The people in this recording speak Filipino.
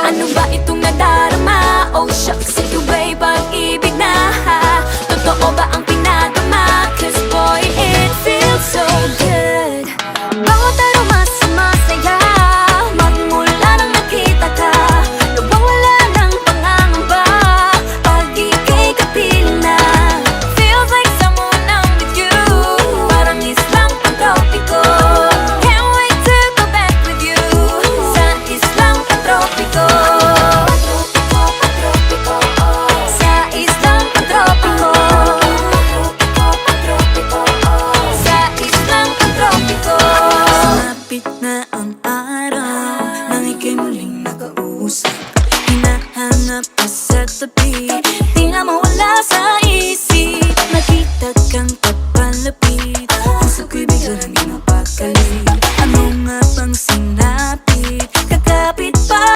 Ano ba itong nadarama? Oh shucks, ito ba'y pag-ibig na? Totoo ba ang pinadama? Cause boy, it feels so good. Bawat aroma sumasaya, magmula nang nakita ka. Nawawala ng pangangamba pag ika'y kapiling na. Feels like someone I'm with you, parang islang pantropiko. Can't wait to go back with you sa islang pantropiko. Sa islang pantropiko. Sa islang pantropiko. Sumapit na ang araw nang ika'y muling nakausap. Hinahanap ka